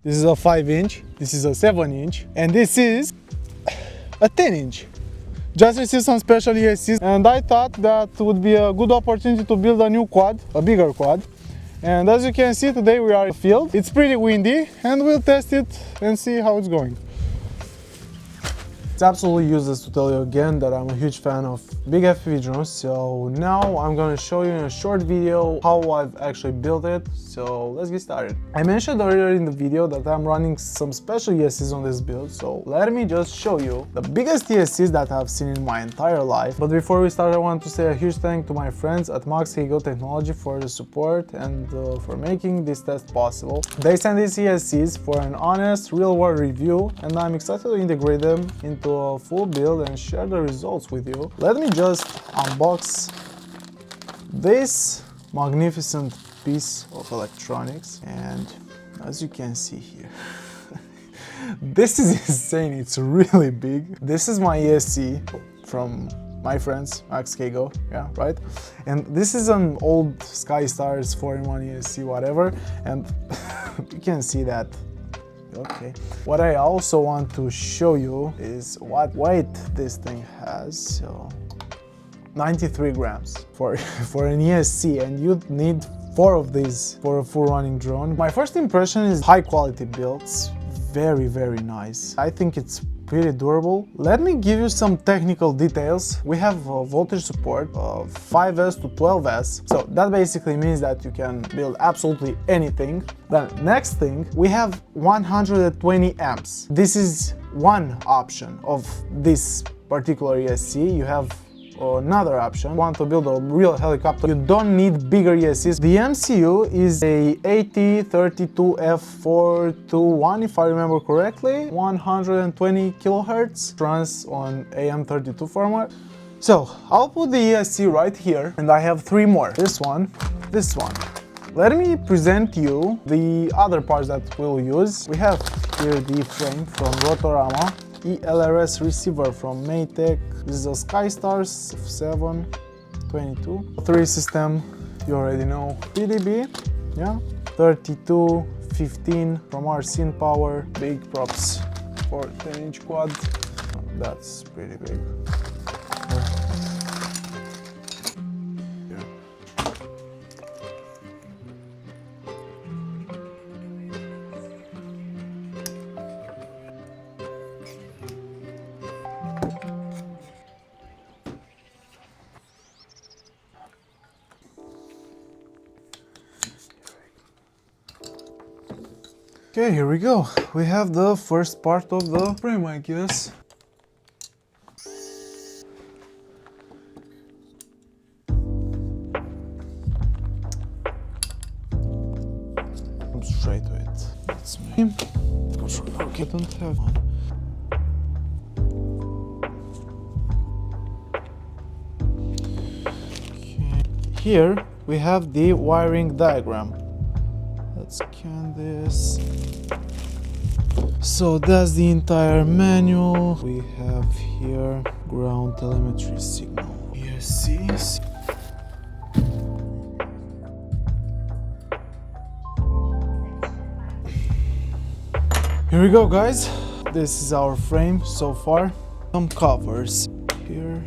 This is a 5-inch, this is a 7-inch, and this is a 10-inch. Just received some special ESCs, and I thought that would be a good opportunity to build a new quad, a bigger quad. And as you can see, today we are in the field. It's pretty windy, and we'll test it and see how it's going. It's absolutely useless to tell you again that I'm a huge fan of big FPV drones, so now I'm gonna show you in a short video how I've actually built it, so let's get started. I mentioned earlier in the video that I'm running some special ESCs on this build, so let me just show you the biggest ESCs that I've seen in my entire life. But before we start, I want to say a huge thank to my friends at MAXKGO technology for the support and for making this test possible. They sent these ESCs for an honest, real-world review, and I'm excited to integrate them into a full build and share the results with you. Let me just unbox this magnificent piece of electronics, and as you can see here, this is insane. It's really big. This is my ESC from my friends, MAXKGO, yeah, right? And this is an old SkyStars 4-in-1 ESC, whatever, and you can see that. Okay. What I also want to show you is what weight this thing has. So 93 grams for an ESC, and you'd need 4 of these for a full running drone. My first impression is high quality builds, very nice. I think it's pretty durable. Let me give you some technical details. We have voltage support of 5S to 12S, so that basically means that you can build absolutely anything. Then next thing, we have 120 amps. This is one option of this particular ESC. You have another option. Want to build a real helicopter, you don't need bigger ESCs. The MCU is a AT32F421, if I remember correctly, 120 kilohertz, runs on AM32 format. So I'll put the ESC right here, and I have 3 more. This one. Let me present you the other parts that we'll use. We have here the frame from Rotorama, ELRS receiver from Maytech. This is a SkyStars 722. 3 system, you already know. PDB, yeah. 3215 from our Scene Power. Big props for 10-inch quad. That's pretty big. Okay, here we go. We have the first part of the frame, I guess. I'm straight to it. That's me. Okay, don't have one. Okay. Here we have the wiring diagram. Let's scan this. So that's the entire manual. We have here ground telemetry signal. ESCs. Here we go, guys. This is our frame so far. Some covers here.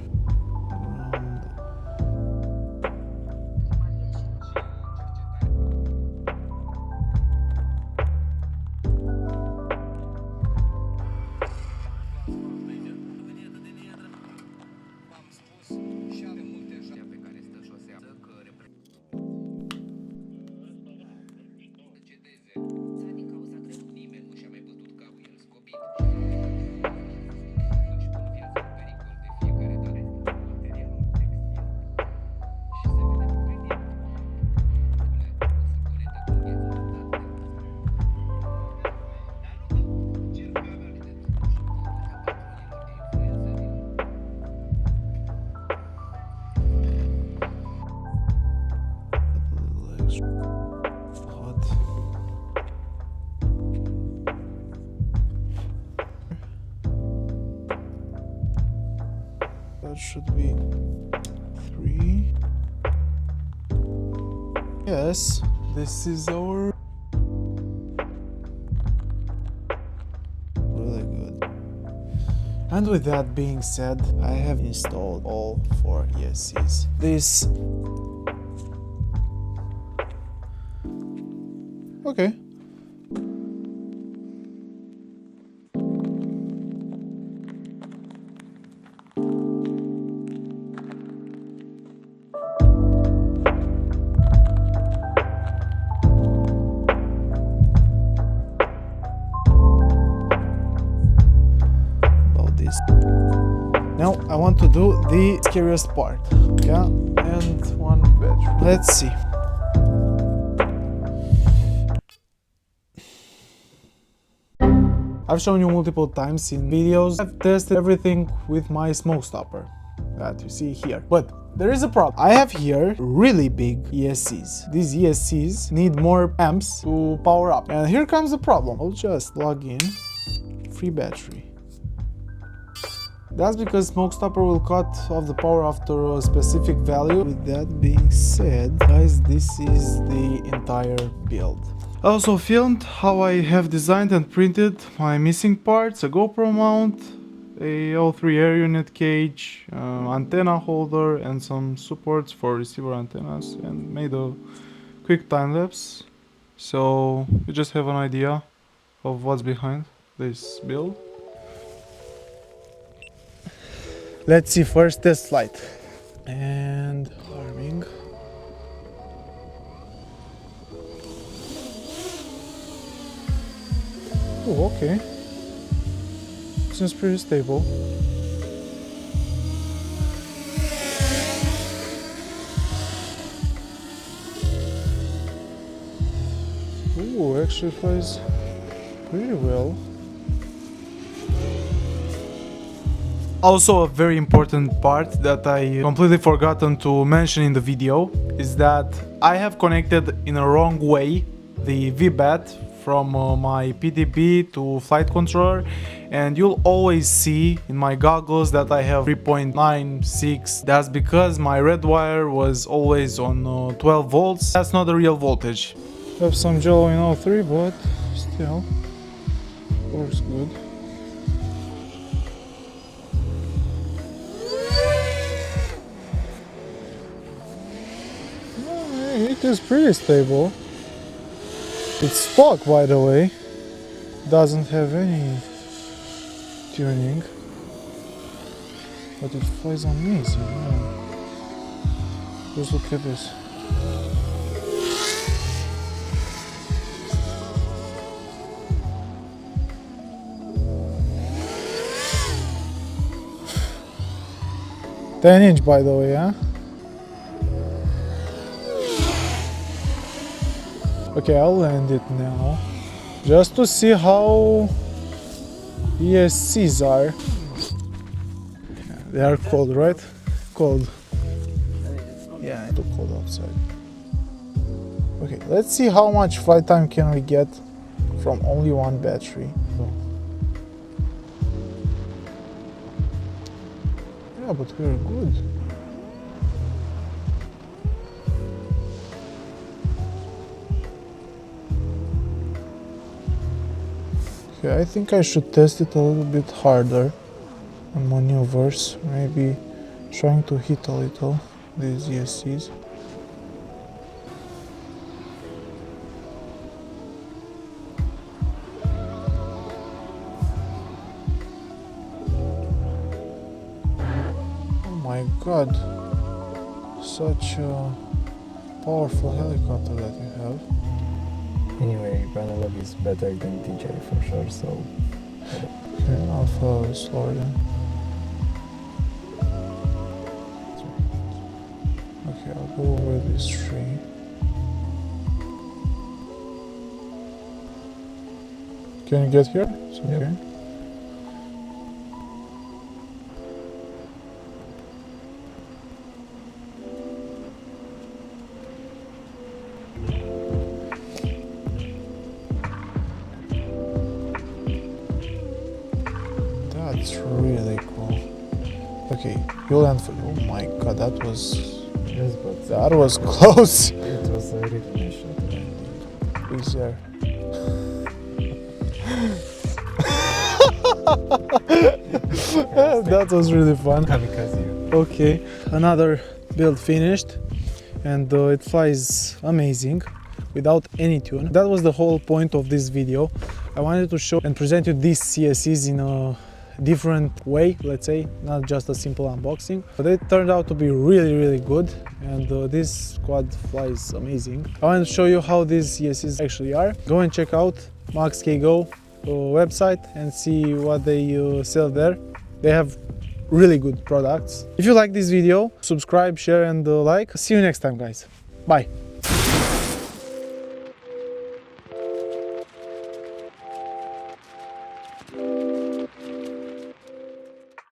That should be 3. Yes, this is our And with that being said, I have installed all 4 ESCs. This... Okay. Now I want to do the scariest part. Yeah, and 1 battery. Let's see. I've shown you multiple times in videos. I've tested everything with my smoke stopper that you see here. But there is a problem. I have here really big ESCs. These ESCs need more amps to power up. And here comes the problem. I'll just plug in free battery. That's because smoke stopper will cut off the power after a specific value. With that being said, guys, this is the entire build. I also filmed how I have designed and printed my missing parts, a GoPro mount, a L3 air unit cage, antenna holder and some supports for receiver antennas, and made a quick time lapse. So you just have an idea of what's behind this build. Let's see, first test flight. And arming. Oh, okay. Seems pretty stable. Ooh, actually flies pretty well. Also, a very important part that I completely forgotten to mention in the video is that I have connected in a wrong way the VBAT from my PDB to flight controller, and you'll always see in my goggles that I have 3.96. That's because my red wire was always on 12 volts. That's not the real voltage. I have some jello in all 3, but still works good. It is pretty stable. It's stock, by the way. Doesn't have any tuning, but it flies amazing. Man. Just look at this. "10" by the way, huh? Okay, I'll land it now, just to see how ESCs are. They are cold, right? Cold. Yeah, it's too cold outside. Okay, let's see how much flight time can we get from only 1 battery. Yeah, but we're good. Okay, I think I should test it a little bit harder on maneuvers, maybe trying to hit a little these ESCs. Oh my god, such a powerful helicopter that you have. Anyway, Analog is better than DJI for sure, so... Okay, I'll follow slower then. Okay, I'll go over this tree. Can you get here? It's okay. Yep. That's really cool. Okay, you'll land for. Oh my god, that was. Yes, but that was close. it was a really nice shot. Who's there? That was really fun. Kamikaze. Okay, another build finished, and it flies amazing without any tune. That was the whole point of this video. I wanted to show and present you these CSEs in a different way, let's say, not just a simple unboxing, but it turned out to be really good, and this quad flies amazing. I want to show you how these CSEs actually are. Go and check out MAXKGO website and see what they sell there. They have really good products. If you like this video, subscribe, share and like. See you next time, guys. Bye.